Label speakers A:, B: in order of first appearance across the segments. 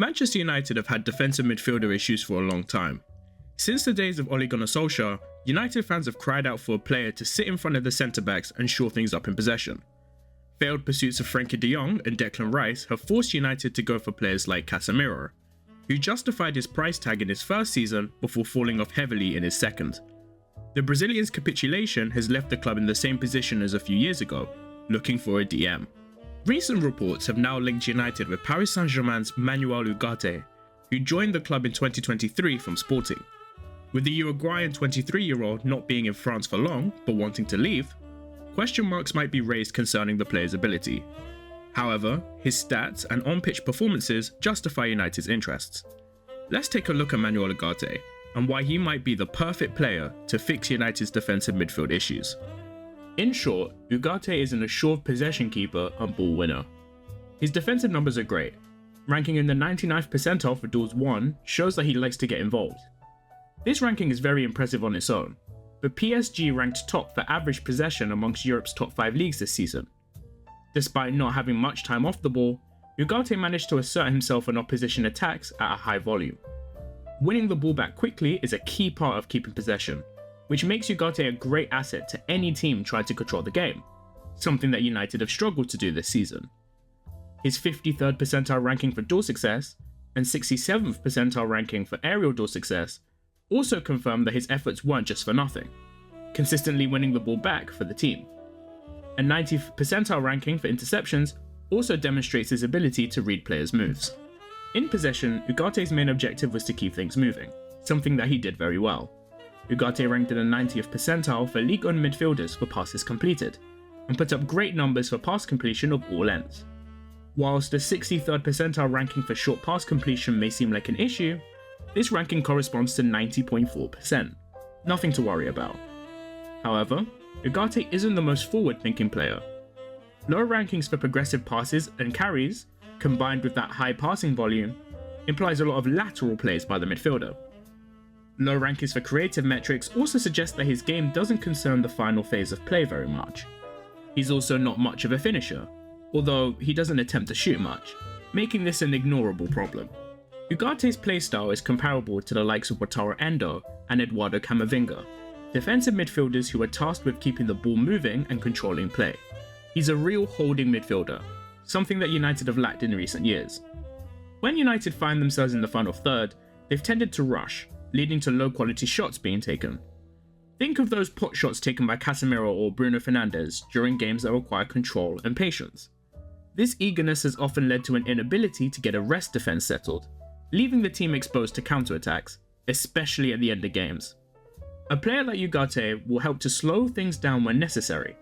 A: Manchester United have had defensive midfielder issues for a long time. Since the days of Ole Gunnar Solskjaer, United fans have cried out for a player to sit in front of the centre-backs and shore things up in possession. Failed pursuits of Frenkie de Jong and Declan Rice have forced United to go for players like Casemiro, who justified his price tag in his first season before falling off heavily in his second. The Brazilian's capitulation has left the club in the same position as a few years ago, looking for a DM. Recent reports have now linked United with Paris Saint-Germain's Manuel Ugarte, who joined the club in 2023 from Sporting. With the Uruguayan 23-year-old not being in France for long, but wanting to leave, question marks might be raised concerning the player's ability. However, his stats and on-pitch performances justify United's interests. Let's take a look at Manuel Ugarte and why he might be the perfect player to fix United's defensive midfield issues. In short, Ugarte is an assured possession keeper and ball winner. His defensive numbers are great. Ranking in the 99th percentile for duels won shows that he likes to get involved. This ranking is very impressive on its own, but PSG ranked top for average possession amongst Europe's top 5 leagues this season. Despite not having much time off the ball, Ugarte managed to assert himself in opposition attacks at a high volume. Winning the ball back quickly is a key part of keeping possession, which makes Ugarte a great asset to any team trying to control the game, something that United have struggled to do this season. His 53rd percentile ranking for duel success and 67th percentile ranking for aerial duel success also confirm that his efforts weren't just for nothing, consistently winning the ball back for the team. A 90th percentile ranking for interceptions also demonstrates his ability to read players' moves. In possession, Ugarte's main objective was to keep things moving, something that he did very well. Ugarte ranked in the 90th percentile for Ligue 1 midfielders for passes completed, and put up great numbers for pass completion of all ends. Whilst the 63rd percentile ranking for short pass completion may seem like an issue, this ranking corresponds to 90.4%, nothing to worry about. However, Ugarte isn't the most forward-thinking player. Low rankings for progressive passes and carries, combined with that high passing volume, implies a lot of lateral plays by the midfielder. Low rankings for creative metrics also suggest that his game doesn't concern the final phase of play very much. He's also not much of a finisher, although he doesn't attempt to shoot much, making this an ignorable problem. Ugarte's playstyle is comparable to the likes of Wataru Endo and Eduardo Camavinga, defensive midfielders who are tasked with keeping the ball moving and controlling play. He's a real holding midfielder, something that United have lacked in recent years. When United find themselves in the final third, they've tended to rush, leading to low quality shots being taken. Think of those pot shots taken by Casemiro or Bruno Fernandes during games that require control and patience. This eagerness has often led to an inability to get a rest defense settled, leaving the team exposed to counterattacks, especially at the end of games. A player like Ugarte will help to slow things down when necessary,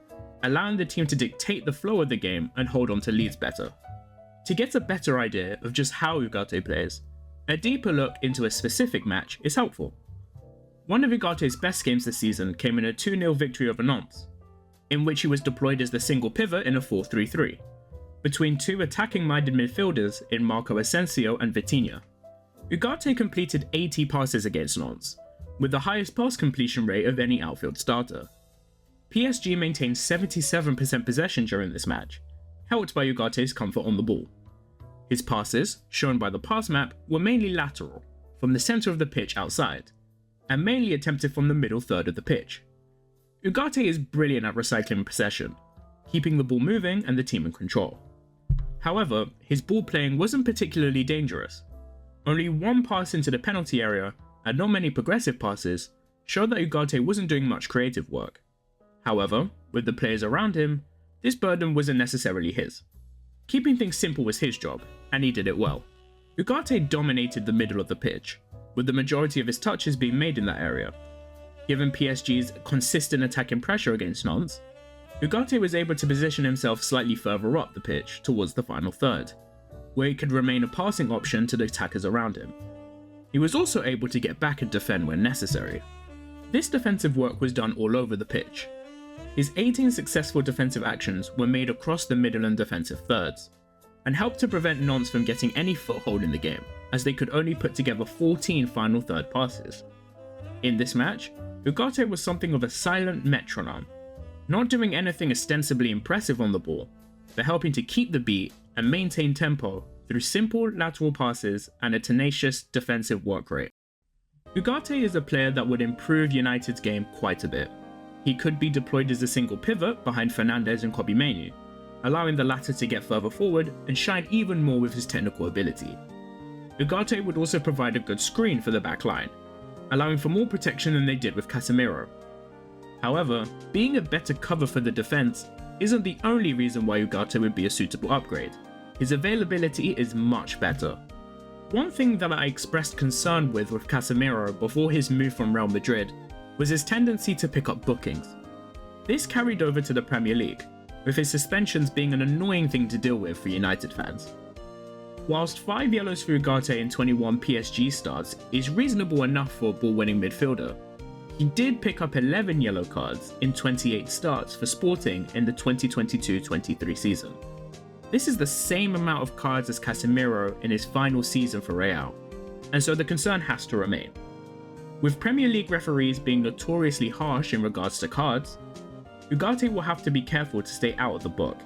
A: allowing the team to dictate the flow of the game and hold on to leads better. To get a better idea of just how Ugarte plays, a deeper look into a specific match is helpful. One of Ugarte's best games this season came in a 2-0 victory over Nantes, in which he was deployed as the single pivot in a 4-3-3, between two attacking-minded midfielders in Marco Asensio and Vitinha. Ugarte completed 80 passes against Nantes, with the highest pass completion rate of any outfield starter. PSG maintained 77% possession during this match, helped by Ugarte's comfort on the ball. His passes, shown by the pass map, were mainly lateral, from the centre of the pitch outside, and mainly attempted from the middle third of the pitch. Ugarte is brilliant at recycling possession, keeping the ball moving and the team in control. However, his ball playing wasn't particularly dangerous. Only one pass into the penalty area, and not many progressive passes, showed that Ugarte wasn't doing much creative work. However, with the players around him, this burden wasn't necessarily his. Keeping things simple was his job, and he did it well. Ugarte dominated the middle of the pitch, with the majority of his touches being made in that area. Given PSG's consistent attacking pressure against Nantes, Ugarte was able to position himself slightly further up the pitch towards the final third, where he could remain a passing option to the attackers around him. He was also able to get back and defend when necessary. This defensive work was done all over the pitch. His 18 successful defensive actions were made across the middle and defensive thirds, and helped to prevent Nantes from getting any foothold in the game, as they could only put together 14 final third passes. In this match, Ugarte was something of a silent metronome, not doing anything ostensibly impressive on the ball, but helping to keep the beat and maintain tempo through simple lateral passes and a tenacious defensive work rate. Ugarte is a player that would improve United's game quite a bit. He could be deployed as a single pivot behind Fernandes and Kobbie Mainoo, allowing the latter to get further forward and shine even more with his technical ability. Ugarte would also provide a good screen for the back line, allowing for more protection than they did with Casemiro. However, being a better cover for the defense isn't the only reason why Ugarte would be a suitable upgrade. His availability is much better. One thing that I expressed concern with Casemiro before his move from Real Madrid was his tendency to pick up bookings. This carried over to the Premier League, with his suspensions being an annoying thing to deal with for United fans. Whilst 5 yellows for Ugarte in 21 PSG starts is reasonable enough for a ball-winning midfielder, he did pick up 11 yellow cards in 28 starts for Sporting in the 2022-23 season. This is the same amount of cards as Casemiro in his final season for Real, and so the concern has to remain. With Premier League referees being notoriously harsh in regards to cards, Ugarte will have to be careful to stay out of the book,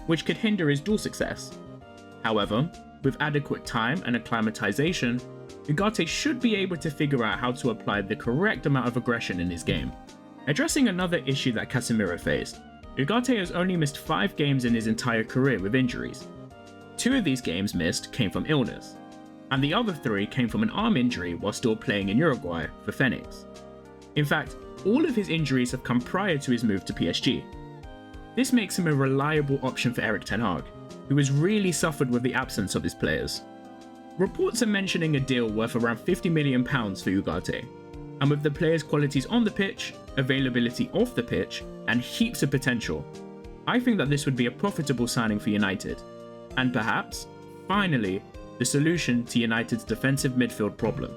A: which could hinder his duel success. However, with adequate time and acclimatization, Ugarte should be able to figure out how to apply the correct amount of aggression in his game. Addressing another issue that Casemiro faced, Ugarte has only missed 5 games in his entire career with injuries. 2 of these games missed came from illness, and the other 3 came from an arm injury while still playing in Uruguay for Phoenix. In fact, all of his injuries have come prior to his move to PSG. This makes him a reliable option for Erik ten Hag, who has really suffered with the absence of his players. Reports are mentioning a deal worth around £50 million for Ugarte, and with the player's qualities on the pitch, availability off the pitch, and heaps of potential, I think that this would be a profitable signing for United, and perhaps, finally, the solution to United's defensive midfield problem.